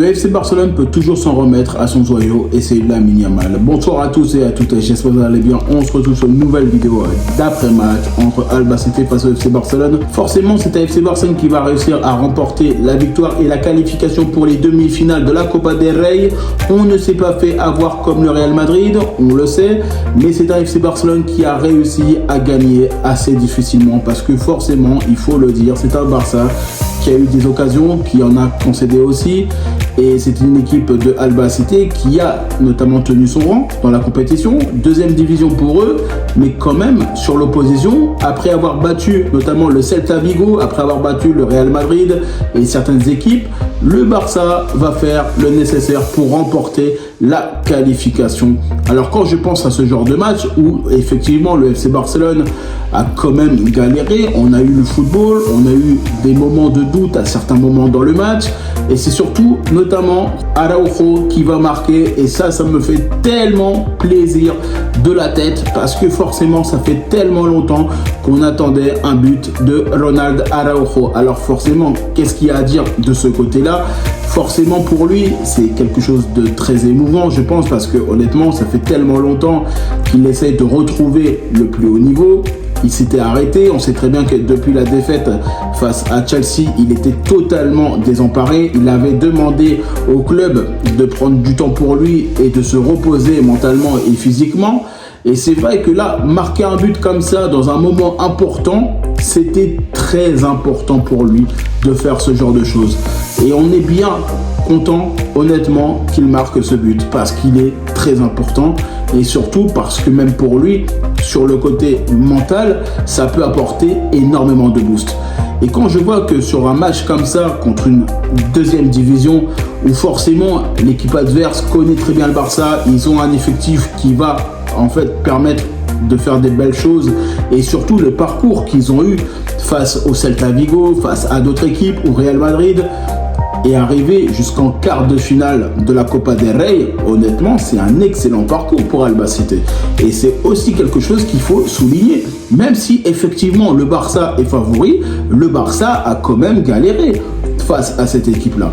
Le FC Barcelone peut toujours s'en remettre à son joyau et c'est Lamine Yamal. Bonsoir à tous et à toutes, j'espère que vous allez bien. On se retrouve sur une nouvelle vidéo d'après-match entre Albacete face au FC Barcelone. Forcément, c'est un FC Barcelone qui va réussir à remporter la victoire et la qualification pour les demi-finales de la Copa del Rey. On ne s'est pas fait avoir comme le Real Madrid, on le sait, mais c'est un FC Barcelone qui a réussi à gagner assez difficilement parce que forcément, il faut le dire, c'est un Barça qui a eu des occasions, qui en a concédé aussi, et c'est une équipe de Albacete qui a notamment tenu son rang dans la compétition, deuxième division pour eux, mais quand même sur l'opposition, après avoir battu notamment le Celta Vigo, après avoir battu le Real Madrid et certaines équipes, le Barça va faire le nécessaire pour remporter la qualification. Alors quand je pense à ce genre de match où effectivement le FC Barcelone a quand même galéré, on a eu le football, on a eu des moments de doute à certains moments dans le match, et c'est surtout notamment Araujo qui va marquer, et ça me fait tellement plaisir de la tête parce que forcément ça fait tellement longtemps qu'on attendait un but de Ronald Araujo. Alors forcément, qu'est-ce qu'il y a à dire de ce côté-là? Forcément pour lui, c'est quelque chose de très émouvant, je pense, parce que honnêtement, ça fait tellement longtemps qu'il essaye de retrouver le plus haut niveau. Il s'était arrêté, on sait très bien que depuis la défaite face à Chelsea, il était totalement désemparé. Il avait demandé au club de prendre du temps pour lui et de se reposer mentalement et physiquement. Et c'est vrai que là, marquer un but comme ça dans un moment important, c'était très important pour lui de faire ce genre de choses. Et on est bien content, honnêtement, qu'il marque ce but parce qu'il est très important et surtout parce que même pour lui, sur le côté mental, ça peut apporter énormément de boost. Et quand je vois que sur un match comme ça, contre une deuxième division, où forcément l'équipe adverse connaît très bien le Barça, ils ont un effectif qui va en fait permettre de faire des belles choses, et surtout le parcours qu'ils ont eu face au Celta Vigo, face à d'autres équipes, au Real Madrid, et arriver jusqu'en quart de finale de la Copa del Rey, honnêtement, c'est un excellent parcours pour Albacete. Et c'est aussi quelque chose qu'il faut souligner. Même si effectivement le Barça est favori, le Barça a quand même galéré face à cette équipe-là.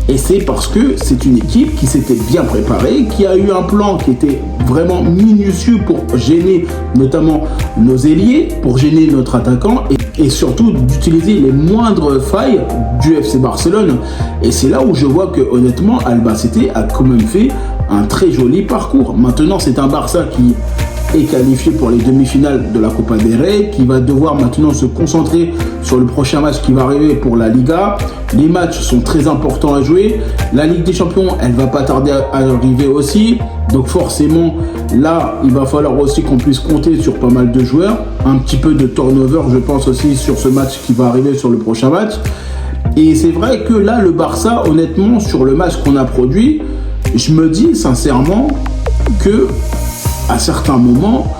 Et c'est parce que c'est une équipe qui s'était bien préparée, qui a eu un plan qui était vraiment minutieux pour gêner notamment nos ailiers, pour gêner notre attaquant et surtout d'utiliser les moindres failles du FC Barcelone. Et c'est là où je vois que honnêtement Albacete a quand même fait un très joli parcours. Maintenant c'est un Barça qui est qualifié pour les demi-finales de la Copa del Rey, qui va devoir maintenant se concentrer sur le prochain match qui va arriver pour la Liga. Les matchs sont très importants à jouer. La Ligue des Champions, elle va pas tarder à arriver aussi. Donc forcément, là, il va falloir aussi qu'on puisse compter sur pas mal de joueurs. Un petit peu de turnover, je pense aussi, sur ce match qui va arriver sur le prochain match. Et c'est vrai que là, le Barça, honnêtement, sur le match qu'on a produit, je me dis sincèrement que à certains moments,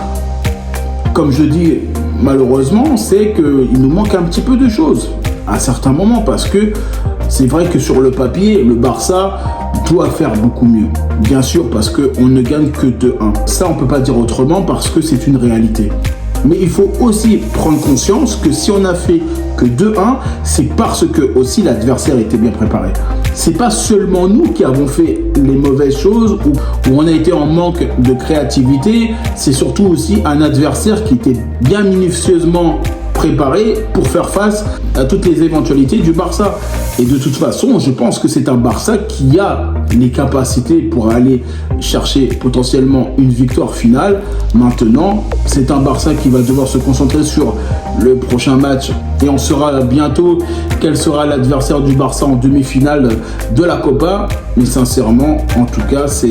comme je dis malheureusement, c'est qu'il nous manque un petit peu de choses à certains moments, parce que c'est vrai que sur le papier, le Barça doit faire beaucoup mieux. Bien sûr, parce qu'on ne gagne que 2-1. Ça, on ne peut pas dire autrement parce que c'est une réalité. Mais il faut aussi prendre conscience que si on a fait que 2-1, c'est parce que aussi l'adversaire était bien préparé. C'est pas seulement nous qui avons fait les mauvaises choses où on a été en manque de créativité, c'est surtout aussi un adversaire qui était bien minutieusement préparé pour faire face à toutes les éventualités du Barça. Et de toute façon, je pense que c'est un Barça qui a les capacités pour aller chercher potentiellement une victoire finale. Maintenant, c'est un Barça qui va devoir se concentrer sur le prochain match et on saura bientôt quel sera l'adversaire du Barça en demi-finale de la Copa. Mais sincèrement, en tout cas, c'est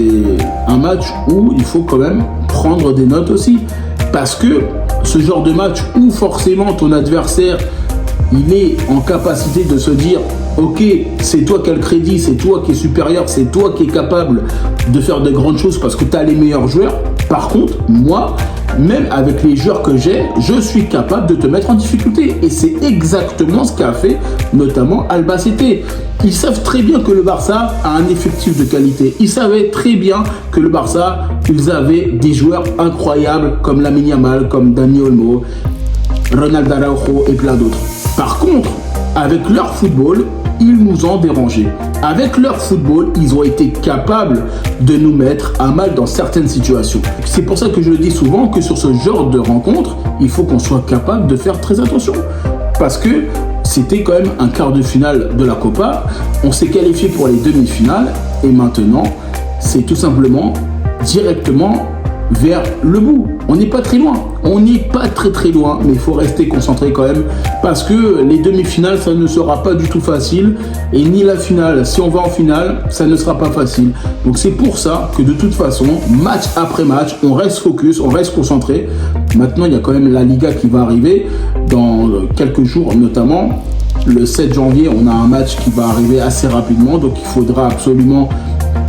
un match où il faut quand même prendre des notes aussi. Parce que ce genre de match où forcément ton adversaire, il est en capacité de se dire ok, c'est toi qui as le crédit, c'est toi qui es supérieur, c'est toi qui es capable de faire de grandes choses parce que tu as les meilleurs joueurs. Par contre, moi, même avec les joueurs que j'ai, je suis capable de te mettre en difficulté. Et c'est exactement ce qu'a fait notamment Albacete. Ils savent très bien que le Barça a un effectif de qualité. Ils savaient très bien que le Barça, ils avaient des joueurs incroyables comme Lamine Yamal, comme Dani Olmo, Ronald Araujo et plein d'autres. Par contre, avec leur football, ils nous ont dérangés. Avec leur football, ils ont été capables de nous mettre à mal dans certaines situations. C'est pour ça que je le dis souvent que sur ce genre de rencontre, il faut qu'on soit capable de faire très attention. Parce que c'était quand même un quart de finale de la Copa. On s'est qualifié pour les demi-finales et maintenant, c'est tout simplement directement vers le bout. On n'est pas très loin. On n'est pas très loin, mais il faut rester concentré quand même parce que les demi-finales, ça ne sera pas du tout facile et ni la finale. Si on va en finale, ça ne sera pas facile. Donc c'est pour ça que de toute façon, match après match, on reste focus, on reste concentré. Maintenant, il y a quand même la Liga qui va arriver dans quelques jours notamment. Le 7 janvier, on a un match qui va arriver assez rapidement, donc il faudra absolument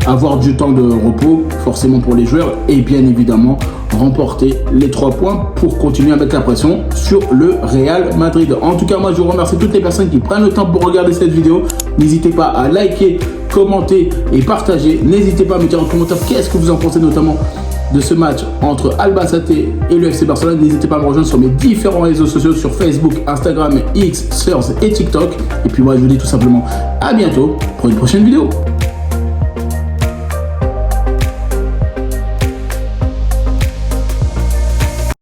avoir du temps de repos, forcément pour les joueurs, et bien évidemment remporter les 3 points pour continuer à mettre la pression sur le Real Madrid. En tout cas, moi je vous remercie toutes les personnes qui prennent le temps pour regarder cette vidéo. N'hésitez pas à liker, commenter et partager. N'hésitez pas à me dire en commentaire qu'est-ce que vous en pensez notamment de ce match entre Albacete et le FC Barcelone. N'hésitez pas à me rejoindre sur mes différents réseaux sociaux, sur Facebook, Instagram, X, Threads et TikTok. Et puis moi je vous dis tout simplement à bientôt pour une prochaine vidéo.